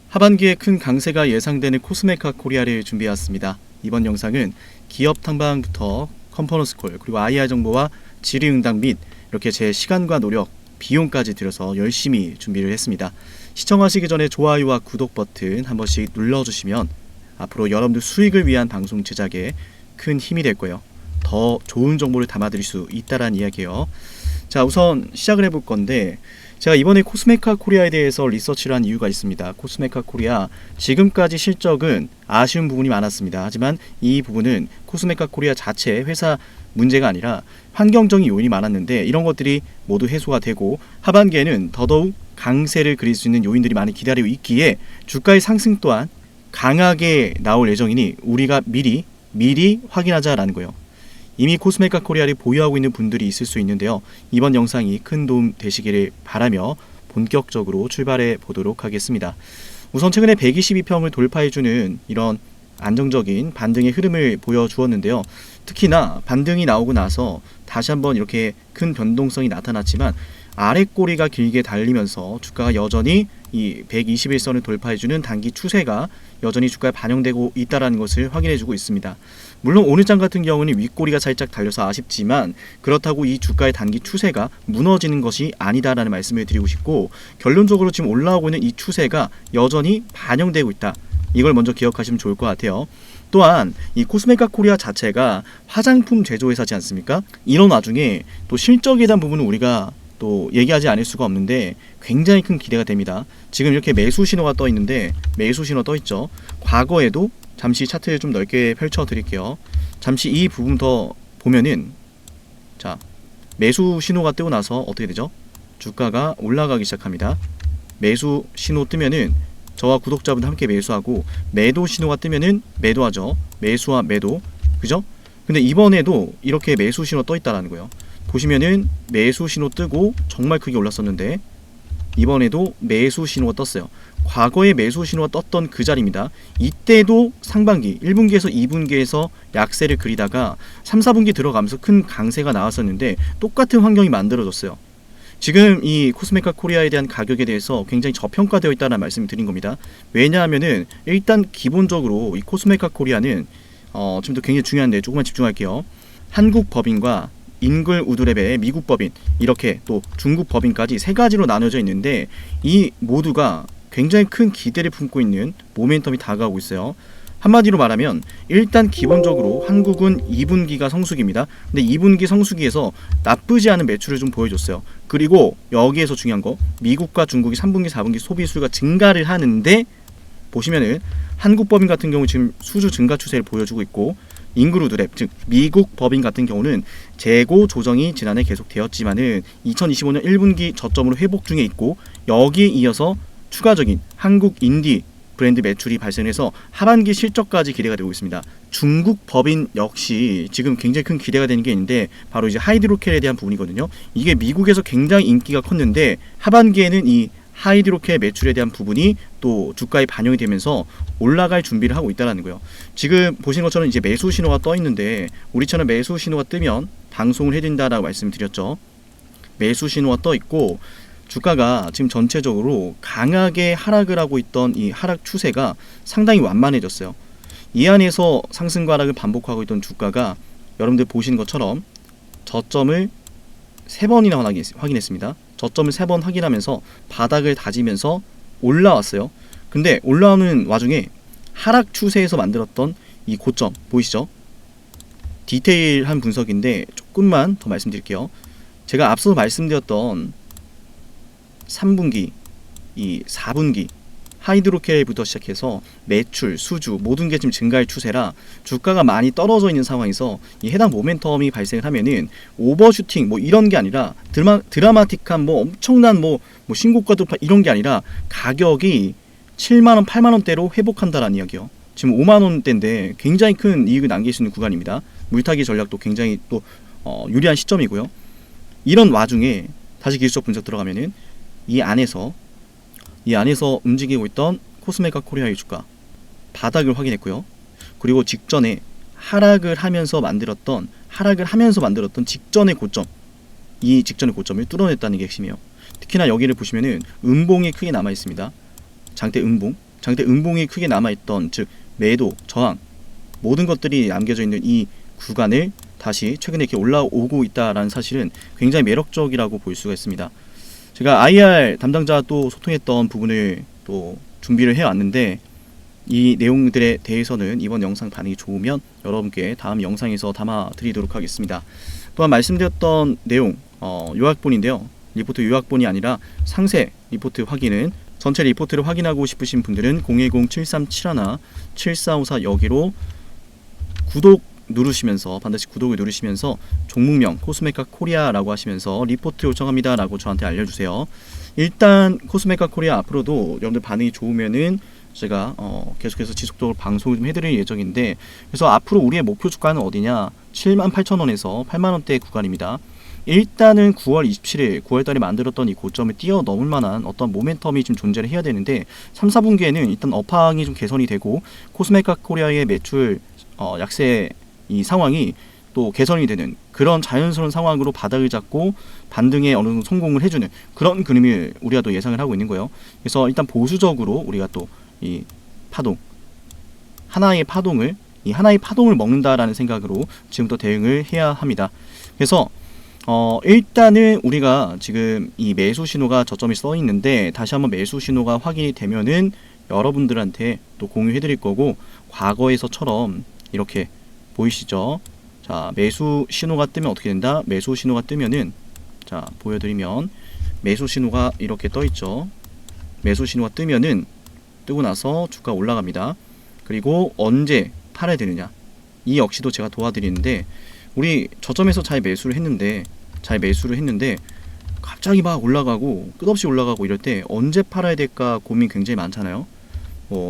하반기에 큰 강세가 예상되는 코스메카 코리아를 준비해왔습니다. 이번 영상은 기업 탐방부터 컨퍼런스콜 그리고 IR 정보와 질의응답 및 이렇게 제 시간과 노력, 비용까지 들여서 열심히 준비를 했습니다. 시청하시기 전에 좋아요와 구독 버튼 한 번씩 눌러주시면 앞으로 여러분들 수익을 위한 방송 제작에 큰 힘이 될 거예요. 더 좋은 정보를 담아드릴 수 있다라는 이야기예요. 자, 우선 시작을 해볼 건데, 제가 이번에 코스메카 코리아에 대해서 리서치를 한 이유가 있습니다. 코스메카 코리아 지금까지 실적은 아쉬운 부분이 많았습니다. 하지만 이 부분은 코스메카 코리아 자체 회사 문제가 아니라 환경적인 요인이 많았는데, 이런 것들이 모두 해소가 되고 하반기에는 더더욱 강세를 그릴 수 있는 요인들이 많이 기다리고 있기에 주가의 상승 또한 강하게 나올 예정이니 우리가 미리 확인하자라는 거예요. 이미 코스메카 코리아를 보유하고 있는 분들이 있을 수 있는데요. 이번 영상이 큰 도움 되시기를 바라며 본격적으로 출발해 보도록 하겠습니다. 우선 최근에 122평을 돌파해주는 이런 안정적인 반등의 흐름을 보여주었는데요. 특히나 반등이 나오고 나서 다시 한번 이렇게 큰 변동성이 나타났지만 아랫꼬리가 길게 달리면서 주가가 여전히 이 121선을 돌파해주는 단기 추세가 여전히 주가에 반영되고 있다는 것을 확인해주고 있습니다. 물론 오늘 장 같은 경우는 윗꼬리가 살짝 달려서 아쉽지만 그렇다고 이 주가의 단기 추세가 무너지는 것이 아니다라는 말씀을 드리고 싶고, 결론적으로 지금 올라오고 있는 이 추세가 여전히 반영되고 있다. 이걸 먼저 기억하시면 좋을 것 같아요. 또한 이 코스메카 코리아 자체가 화장품 제조회사지 않습니까? 이런 와중에 또 실적에 대한 부분은 우리가 또 얘기하지 않을 수가 없는데 굉장히 큰 기대가 됩니다. 지금 이렇게 매수 신호가 떠 있는데, 매수 신호 떠 있죠. 과거에도 잠시 차트를 좀 넓게 펼쳐 드릴게요. 잠시 이 부분 더 보면은, 자, 매수 신호가 뜨고 나서 어떻게 되죠? 주가가 올라가기 시작합니다. 매수 신호 뜨면은 저와 구독자분들 함께 매수하고, 매도 신호가 뜨면은 매도하죠. 매수와 매도, 그죠? 근데 이번에도 이렇게 매수 신호 떠 있다라는 거예요. 보시면은 매수 신호 뜨고 정말 크게 올랐었는데 이번에도 매수 신호가 떴어요. 과거에 매수 신호가 떴던 그 자리입니다. 이때도 상반기 1분기에서 2분기에서 약세를 그리다가 3, 4분기 들어가면서 큰 강세가 나왔었는데 똑같은 환경이 만들어졌어요. 지금 이 코스메카 코리아에 대한 가격에 대해서 굉장히 저평가되어 있다는 말씀을 드린 겁니다. 왜냐하면은 일단 기본적으로 이 코스메카 코리아는 지금도 굉장히 중요한데 조금만 집중할게요. 한국 법인과 잉글 우드랩의 미국 법인, 이렇게 또 중국 법인까지 세 가지로 나눠져 있는데 이 모두가 굉장히 큰 기대를 품고 있는 모멘텀이 다가오고 있어요. 한마디로 말하면 일단 기본적으로 한국은 2분기가 성수기입니다. 근데 2분기 성수기에서 나쁘지 않은 매출을 좀 보여줬어요. 그리고 여기에서 중요한 거, 미국과 중국이 3분기, 4분기 소비수가 증가를 하는데 보시면은 한국 법인 같은 경우 지금 수주 증가 추세를 보여주고 있고, 잉그루드랩, 즉 미국 법인 같은 경우는 재고 조정이 지난해 계속되었지만은 2025년 1분기 저점으로 회복 중에 있고, 여기에 이어서 추가적인 한국 인디 브랜드 매출이 발생해서 하반기 실적까지 기대가 되고 있습니다. 중국 법인 역시 지금 굉장히 큰 기대가 되는 게 있는데 바로 이제 하이드로켈에 대한 부분이거든요. 이게 미국에서 굉장히 인기가 컸는데 하반기에는 이 하이드로켈 매출에 대한 부분이 또 주가에 반영이 되면서 올라갈 준비를 하고 있다는 거예요. 지금 보신 것처럼 이제 매수 신호가 떠 있는데 우리처럼 매수 신호가 뜨면 방송을 해준다라고 말씀드렸죠. 매수 신호가 떠 있고 주가가 지금 전체적으로 강하게 하락을 하고 있던 이 하락 추세가 상당히 완만해졌어요. 이 안에서 상승과 하락을 반복하고 있던 주가가 여러분들 보시는 것처럼 저점을 3번이나 확인했습니다. 저점을 3번 확인하면서 바닥을 다지면서 올라왔어요. 근데 올라오는 와중에 하락 추세에서 만들었던 이 고점 보이시죠? 디테일한 분석인데 조금만 더 말씀드릴게요. 제가 앞서 말씀드렸던 3분기, 이 4분기 하이드로켈부터 시작해서 매출, 수주 모든 게 지금 증가할 추세라 주가가 많이 떨어져 있는 상황에서 이 해당 모멘텀이 발생을 하면은 오버슈팅 뭐 이런 게 아니라 드라마틱한 뭐 엄청난 뭐 신고가 돌파 이런 게 아니라 가격이 7만원, 8만원대로 회복한다라는 이야기요. 지금 5만원대인데 굉장히 큰 이익을 남길 수 있는 구간입니다. 물타기 전략도 굉장히 또 유리한 시점이고요. 이런 와중에 다시 기술적 분석 들어가면은 이 안에서 움직이고 있던 코스메카 코리아의 주가 바닥을 확인했고요. 그리고 직전에 하락을 하면서 만들었던 직전의 고점, 이 직전의 고점을 뚫어냈다는 게 핵심이에요. 특히나 여기를 보시면은 음봉이 크게 남아 있습니다. 장대 음봉, 장대 음봉이 크게 남아있던, 즉 매도, 저항 모든 것들이 남겨져 있는 이 구간을 다시 최근에 이렇게 올라오고 있다라는 사실은 굉장히 매력적이라고 볼 수가 있습니다. 제가 IR 담당자 또 소통했던 부분을 또 준비를 해왔는데, 이 내용들에 대해서는 이번 영상 반응이 좋으면 여러분께 다음 영상에서 담아 드리도록 하겠습니다. 또한 말씀드렸던 내용 요약본인데요. 리포트 요약본이 아니라 상세 리포트 확인은, 전체 리포트를 확인하고 싶으신 분들은 010-7371-7454 여기로 구독 누르시면서, 반드시 구독을 누르시면서 종목명 코스메카 코리아라고 하시면서 리포트 요청합니다 라고 저한테 알려주세요. 일단 코스메카 코리아 앞으로도 여러분들 반응이 좋으면은 제가 계속해서 지속적으로 방송을 좀 해드릴 예정인데, 그래서 앞으로 우리의 목표 주가는 어디냐, 78,000원에서 8만원대 구간입니다. 일단은 9월 27일 9월달에 만들었던 이 고점을 뛰어넘을 만한 어떤 모멘텀이 좀 존재를 해야 되는데, 3, 4분기에는 일단 업황이 좀 개선이 되고 코스메카 코리아의 매출 약세 이 상황이 또 개선이 되는 그런 자연스러운 상황으로 바닥을 잡고 반등에 어느 정도 성공을 해주는 그런 그림을 우리가 또 예상을 하고 있는 거예요. 그래서 일단 보수적으로 우리가 또 이 파동, 하나의 파동을 먹는다라는 생각으로 지금부터 대응을 해야 합니다. 그래서 일단은 우리가 지금 이 매수 신호가 저점이 써 있는데, 다시 한번 매수 신호가 확인이 되면은 여러분들한테 또 공유해 드릴 거고, 과거에서처럼 이렇게 보이시죠? 자, 매수 신호가 뜨면 어떻게 된다? 매수 신호가 뜨면은, 자, 보여드리면 매수 신호가 이렇게 떠 있죠. 매수 신호가 뜨면은, 뜨고 나서 주가 올라갑니다. 그리고 언제 팔아야 되느냐, 이 역시도 제가 도와드리는데, 우리 저점에서 잘 매수를 했는데 갑자기 막 올라가고 끝없이 올라가고 이럴 때 언제 팔아야 될까 고민 굉장히 많잖아요.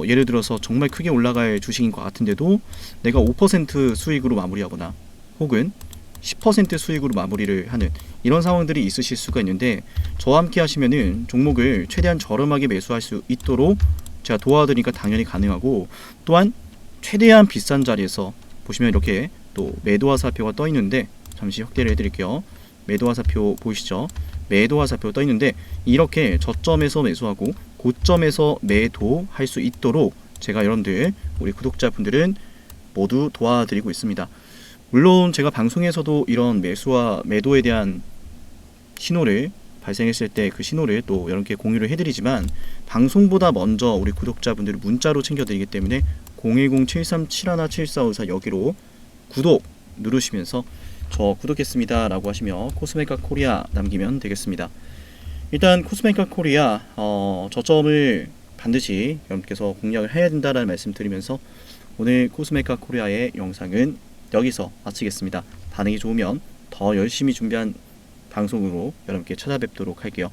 예를 들어서 정말 크게 올라갈 주식인 것 같은데도 내가 5% 수익으로 마무리하거나 혹은 10% 수익으로 마무리를 하는 이런 상황들이 있으실 수가 있는데, 저와 함께 하시면은 종목을 최대한 저렴하게 매수할 수 있도록 제가 도와드리니까 당연히 가능하고, 또한 최대한 비싼 자리에서 보시면 이렇게 또 매도화살표가 떠 있는데, 잠시 확대를 해드릴게요. 매도화살표 보이시죠? 매도화살표 떠 있는데, 이렇게 저점에서 매수하고 고점에서 매도할 수 있도록 제가 여러분들, 우리 구독자분들은 모두 도와드리고 있습니다. 물론 제가 방송에서도 이런 매수와 매도에 대한 신호를 발생했을 때 그 신호를 또 여러분께 공유를 해드리지만, 방송보다 먼저 우리 구독자분들을 문자로 챙겨드리기 때문에 010-7371-7454 여기로 구독 누르시면서 저 구독했습니다 라고 하시며 코스메카 코리아 남기면 되겠습니다. 일단 코스메카 코리아 저점을 반드시 여러분께서 공략을 해야 된다는 말씀 드리면서, 오늘 코스메카 코리아의 영상은 여기서 마치겠습니다. 반응이 좋으면 더 열심히 준비한 방송으로 여러분께 찾아뵙도록 할게요.